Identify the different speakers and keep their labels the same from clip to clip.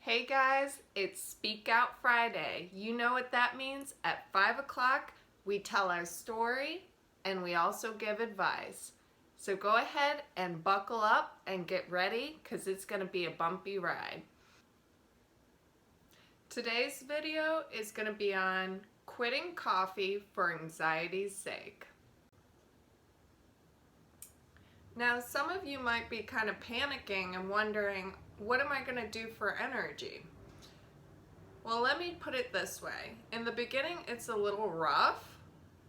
Speaker 1: Hey guys, it's Speak Out Friday. You know what that means? At 5 o'clock, we tell our story and we also give advice. So go ahead and buckle up and get ready because it's going to be a bumpy ride. Today's video is going to be on quitting coffee for anxiety's sake. Now, some of you might be kind of panicking and wondering, what am I going to do for energy? Well, let me put it this way. In the beginning, it's a little rough.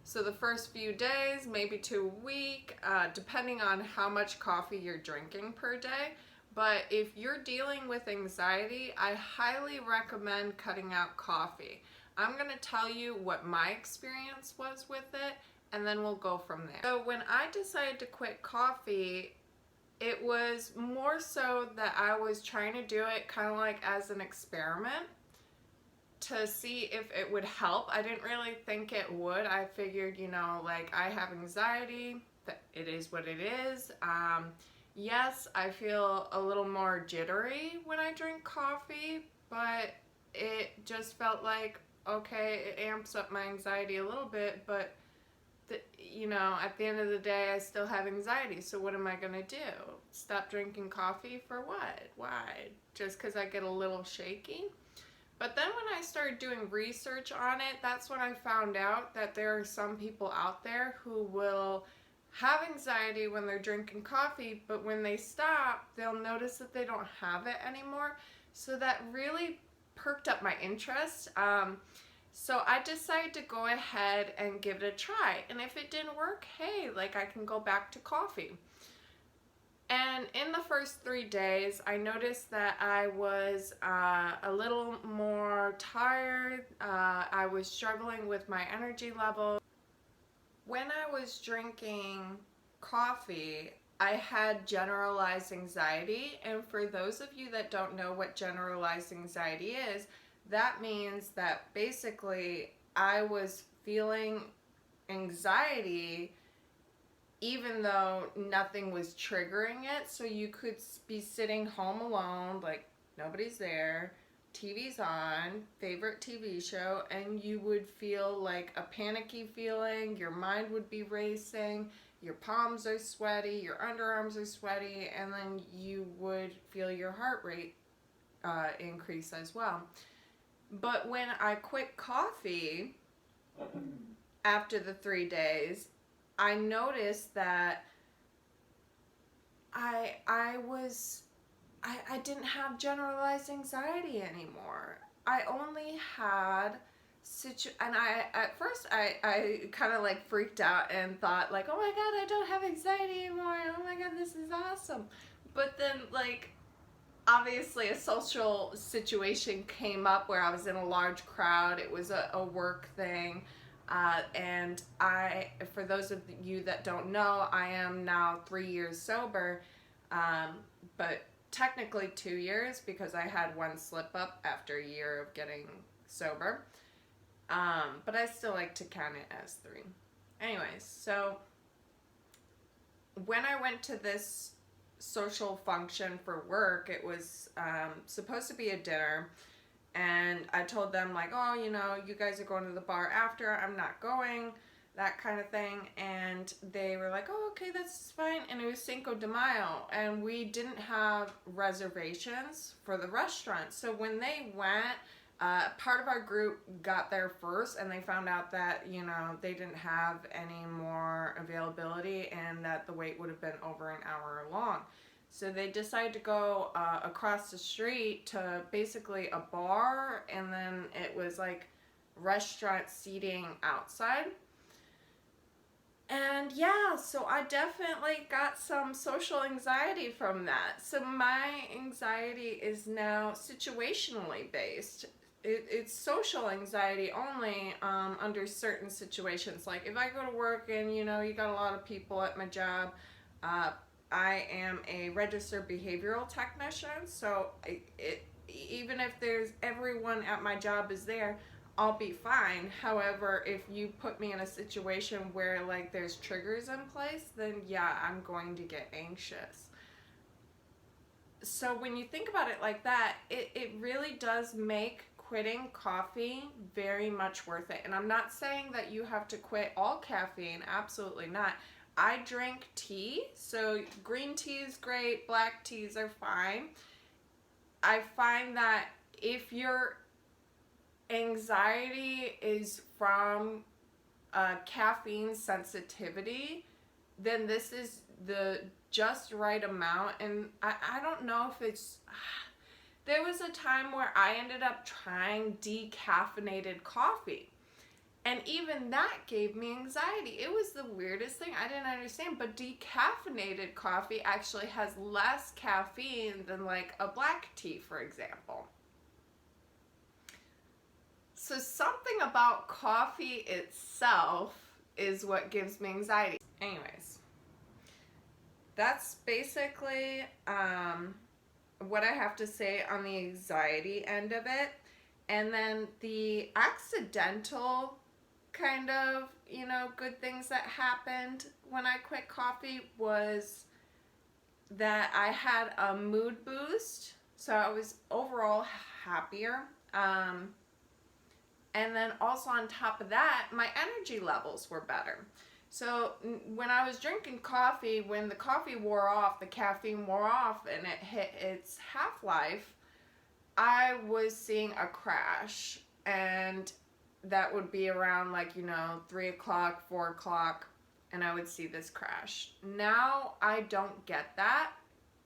Speaker 1: So the first few days, maybe to a week, depending on how much coffee you're drinking per day. But if you're dealing with anxiety, I highly recommend cutting out coffee. I'm going to tell you what my experience was with it, and then we'll go from there. So when I decided to quit coffee, it was more so that I was trying to do it kind of like as an experiment to see if it would help. I didn't really think it would. I figured, like I have anxiety, that it is what it is. Yes, I feel a little more jittery when I drink coffee, but it just felt like, okay, it amps up my anxiety a little bit, but at the end of the day, I still have anxiety. So what am I going to do? Stop drinking coffee for what? Why? Just because I get a little shaky? But then when I started doing research on it, that's when I found out that there are some people out there who will have anxiety when they're drinking coffee, but when they stop, they'll notice that they don't have it anymore. So that really perked up my interest. So I decided to go ahead and give it a try. And if it didn't work, hey, I can go back to coffee. And in the first 3 days, I noticed that I was a little more tired. I was struggling with my energy level. When I was drinking coffee, I had generalized anxiety. And for those of you that don't know what generalized anxiety is, that means that basically I was feeling anxiety even though nothing was triggering it. So you could be sitting home alone, like nobody's there, TV's on, favorite TV show, and you would feel like a panicky feeling, your mind would be racing, your palms are sweaty, your underarms are sweaty, and then you would feel your heart rate increase as well. But when I quit coffee after the 3 days, I noticed that I didn't have generalized anxiety anymore. I only had at first I kind of freaked out and thought oh my god, I don't have anxiety anymore. Oh my god, this is awesome. But then obviously a social situation came up where I was in a large crowd. It was a work thing. And for those of you that don't know, I am now 3 years sober, but technically 2 years because I had one slip up after a year of getting sober. But I still like to count it as 3. Anyways, so when I went to this social function for work, it was supposed to be a dinner. And I told them oh, you guys are going to the bar after, I'm not going, that kind of thing. And they were like, oh, okay, that's fine. And it was Cinco de Mayo, and we didn't have reservations for the restaurant. So when they went, part of our group got there first, and they found out that, they didn't have any more availability and that the wait would have been over an hour long. So they decided to go across the street to basically a bar, and then it was restaurant seating outside. And yeah, so I definitely got some social anxiety from that. So my anxiety is now situationally based. It's social anxiety only under certain situations. Like if I go to work and you got a lot of people at my job, I am a registered behavioral technician, so even if everyone at my job is there, I'll be fine. However, if you put me in a situation where there's triggers in place, then yeah, I'm going to get anxious. So when you think about it like that, it really does make quitting coffee very much worth it. And I'm not saying that you have to quit all caffeine, absolutely not. I drink tea, so green tea is great, black teas are fine. I find that if your anxiety is from caffeine sensitivity, then this is the just right amount. And I don't know if it's, there was a time where I ended up trying decaffeinated coffee. And even that gave me anxiety. It was the weirdest thing. I didn't understand. But decaffeinated coffee actually has less caffeine than like a black tea, for example. So something about coffee itself is what gives me anxiety. Anyways, that's basically what I have to say on the anxiety end of it. And then the accidental kind of, you know, good things that happened when I quit coffee was that I had a mood boost. So I was overall happier. And then also on top of that, my energy levels were better. So when I was drinking coffee, when the coffee wore off, the caffeine wore off and it hit its half-life, I was seeing a crash. And that would be around like, you know, 3 o'clock, 4 o'clock, and I would see this crash. Now I don't get that.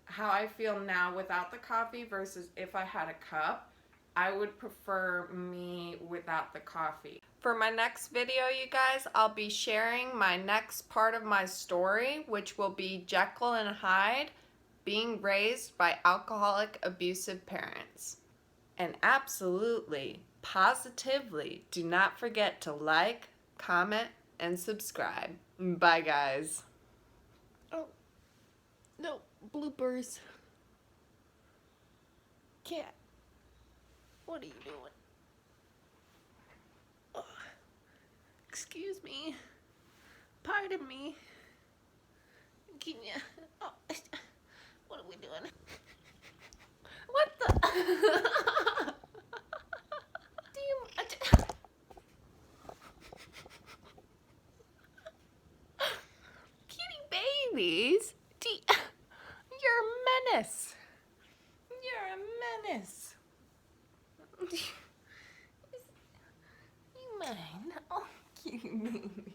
Speaker 1: How I feel now without the coffee versus if I had a cup, I would prefer me without the coffee. For my next video, you guys, I'll be sharing my next part of my story, which will be Jekyll and Hyde being raised by alcoholic, abusive parents. And absolutely, positively, do not forget to like, comment, and subscribe. Bye, guys.
Speaker 2: Oh, no, bloopers. Cat, what are you doing? Oh, excuse me. Pardon me. Can you... Oh, what are we doing? What the... Do you... Kitty babies? You're a menace. You're a menace. You mine? Oh,
Speaker 1: You